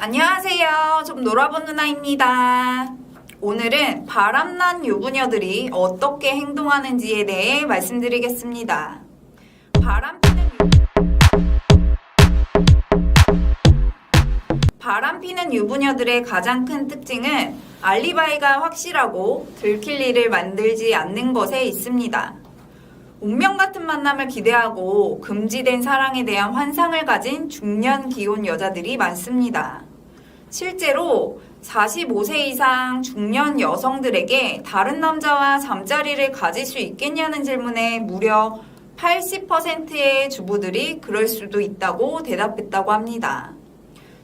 안녕하세요. 좀 놀아본 누나입니다. 오늘은 바람난 유부녀들이 어떻게 행동하는지에 대해 말씀드리겠습니다. 바람피는 유부녀들의 가장 큰 특징은 알리바이가 확실하고 들킬 일을 만들지 않는 것에 있습니다. 운명 같은 만남을 기대하고 금지된 사랑에 대한 환상을 가진 중년 기혼 여자들이 많습니다. 실제로 45세 이상 중년 여성들에게 다른 남자와 잠자리를 가질 수 있겠냐는 질문에 무려 80%의 주부들이 그럴 수도 있다고 대답했다고 합니다.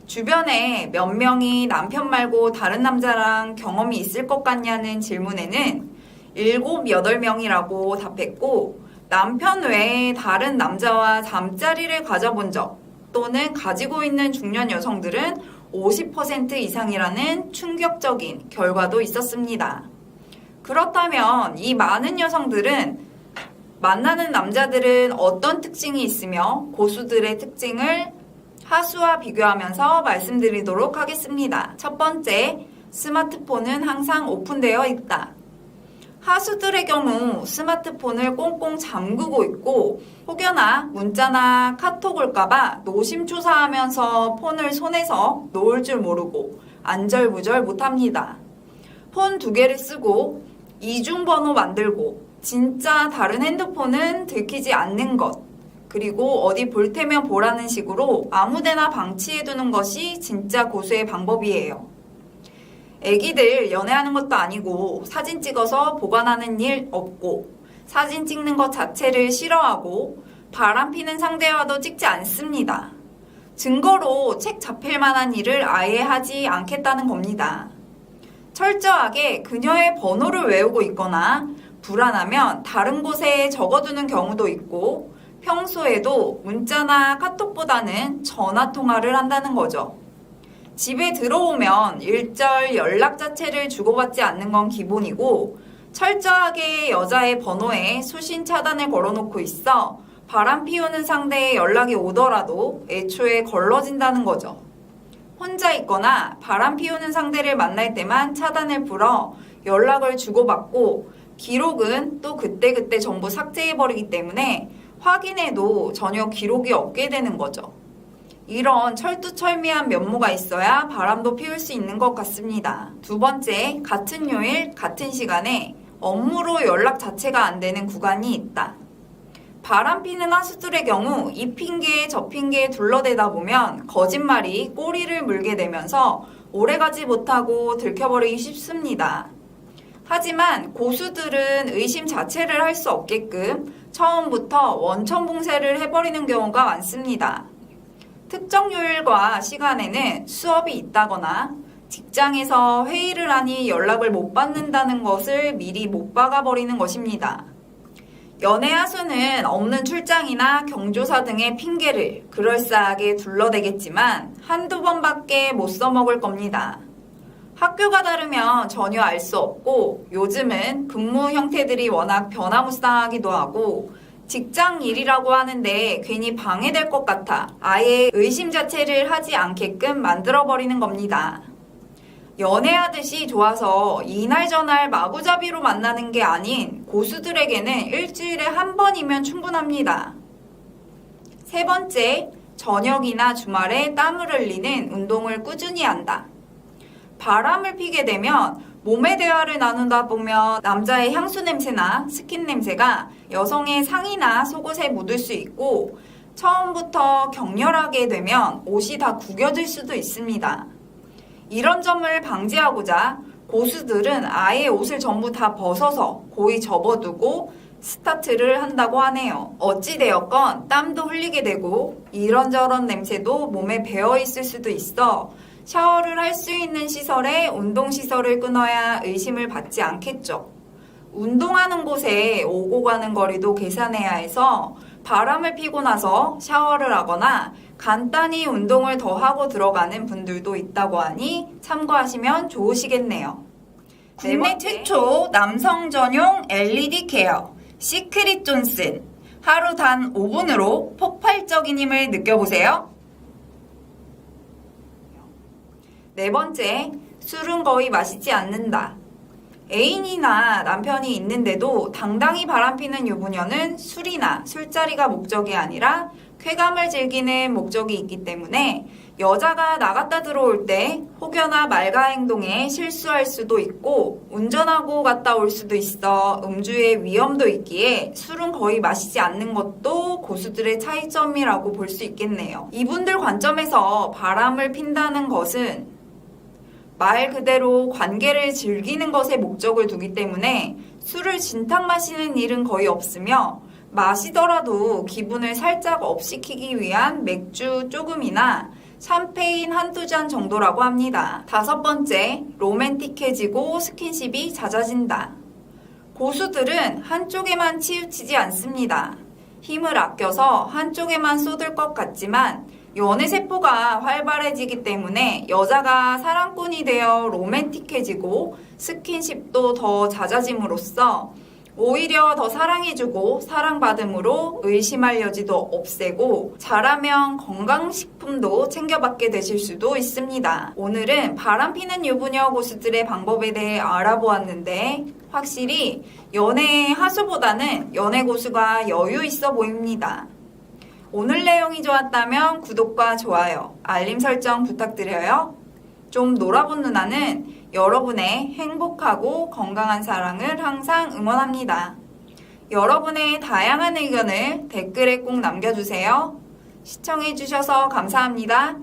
주변에 몇 명이 남편 말고 다른 남자랑 경험이 있을 것 같냐는 질문에는 7, 8명이라고 답했고, 남편 외에 다른 남자와 잠자리를 가져본 적 또는 가지고 있는 중년 여성들은 50% 이상이라는 충격적인 결과도 있었습니다. 그렇다면 이 많은 여성들은 만나는 남자들은 어떤 특징이 있으며 고수들의 특징을 하수와 비교하면서 말씀드리도록 하겠습니다. 첫 번째, 스마트폰은 항상 오픈되어 있다. 하수들의 경우 스마트폰을 꽁꽁 잠그고 있고 혹여나 문자나 카톡 올까봐 노심초사하면서 폰을 손에서 놓을 줄 모르고 안절부절 못합니다. 폰 2개를 쓰고 이중번호 만들고 진짜 다른 핸드폰은 들키지 않는 것, 그리고 어디 볼 테면 보라는 식으로 아무데나 방치해두는 것이 진짜 고수의 방법이에요. 애기들 연애하는 것도 아니고 사진 찍어서 보관하는 일 없고 사진 찍는 것 자체를 싫어하고 바람피는 상대와도 찍지 않습니다. 증거로 책 잡힐 만한 일을 아예 하지 않겠다는 겁니다. 철저하게 그녀의 번호를 외우고 있거나 불안하면 다른 곳에 적어두는 경우도 있고 평소에도 문자나 카톡보다는 전화통화를 한다는 거죠. 집에 들어오면 일절 연락 자체를 주고받지 않는 건 기본이고 철저하게 여자의 번호에 수신 차단을 걸어놓고 있어 바람 피우는 상대의 연락이 오더라도 애초에 걸러진다는 거죠. 혼자 있거나 바람 피우는 상대를 만날 때만 차단을 풀어 연락을 주고받고 기록은 또 그때그때 전부 삭제해버리기 때문에 확인해도 전혀 기록이 없게 되는 거죠. 이런 철두철미한 면모가 있어야 바람도 피울 수 있는 것 같습니다. 두 번째, 같은 요일, 같은 시간에 업무로 연락 자체가 안 되는 구간이 있다. 바람 피는 하수들의 경우 이 핑계에 저 핑계에 둘러대다 보면 거짓말이 꼬리를 물게 되면서 오래가지 못하고 들켜버리기 쉽습니다. 하지만 고수들은 의심 자체를 할 수 없게끔 처음부터 원천봉쇄를 해버리는 경우가 많습니다. 특정 요일과 시간에는 수업이 있다거나 직장에서 회의를 하니 연락을 못 받는다는 것을 미리 못 박아버리는 것입니다. 연애 하수는 없는 출장이나 경조사 등의 핑계를 그럴싸하게 둘러대겠지만 한두 번밖에 못 써먹을 겁니다. 학교가 다르면 전혀 알 수 없고 요즘은 근무 형태들이 워낙 변화무쌍하기도 하고 직장 일이라고 하는데 괜히 방해될 것 같아 아예 의심 자체를 하지 않게끔 만들어버리는 겁니다. 연애하듯이 좋아서 이날 저날 마구잡이로 만나는 게 아닌 고수들에게는 일주일에 한 번이면 충분합니다. 세 번째, 저녁이나 주말에 땀을 흘리는 운동을 꾸준히 한다. 바람을 피게 되면 몸의 대화를 나누다 보면 남자의 향수 냄새나 스킨 냄새가 여성의 상의나 속옷에 묻을 수 있고 처음부터 격렬하게 되면 옷이 다 구겨질 수도 있습니다. 이런 점을 방지하고자 고수들은 아예 옷을 전부 다 벗어서 고이 접어두고 스타트를 한다고 하네요. 어찌되었건 땀도 흘리게 되고 이런저런 냄새도 몸에 배어있을 수도 있어 샤워를 할 수 있는 시설에 운동시설을 끊어야 의심을 받지 않겠죠. 운동하는 곳에 오고 가는 거리도 계산해야 해서 바람을 피고 나서 샤워를 하거나 간단히 운동을 더 하고 들어가는 분들도 있다고 하니 참고하시면 좋으시겠네요. 국내 최초 남성 전용 LED 케어 시크릿 존슨. 하루 단 5분으로 폭발적인 힘을 느껴보세요. 네 번째, 술은 거의 마시지 않는다. 애인이나 남편이 있는데도 당당히 바람피는 유부녀는 술이나 술자리가 목적이 아니라 쾌감을 즐기는 목적이 있기 때문에 여자가 나갔다 들어올 때 혹여나 말과 행동에 실수할 수도 있고 운전하고 갔다 올 수도 있어 음주의 위험도 있기에 술은 거의 마시지 않는 것도 고수들의 차이점이라고 볼 수 있겠네요. 이분들 관점에서 바람을 핀다는 것은 말 그대로 관계를 즐기는 것에 목적을 두기 때문에 술을 진탕 마시는 일은 거의 없으며 마시더라도 기분을 살짝 업시키기 위한 맥주 조금이나 샴페인 한두 잔 정도라고 합니다. 다섯 번째, 로맨틱해지고 스킨십이 잦아진다. 고수들은 한쪽에만 치우치지 않습니다. 힘을 아껴서 한쪽에만 쏟을 것 같지만 연애세포가 활발해지기 때문에 여자가 사랑꾼이 되어 로맨틱해지고 스킨십도 더 잦아짐으로써 오히려 더 사랑해주고 사랑받음으로 의심할 여지도 없애고 잘하면 건강식품도 챙겨받게 되실 수도 있습니다. 오늘은 바람피는 유부녀 고수들의 방법에 대해 알아보았는데 확실히 연애 하수보다는 연애 고수가 여유 있어 보입니다. 오늘 내용이 좋았다면 구독과 좋아요, 알림 설정 부탁드려요. 좀 놀아본 누나는 여러분의 행복하고 건강한 사랑을 항상 응원합니다. 여러분의 다양한 의견을 댓글에 꼭 남겨주세요. 시청해주셔서 감사합니다.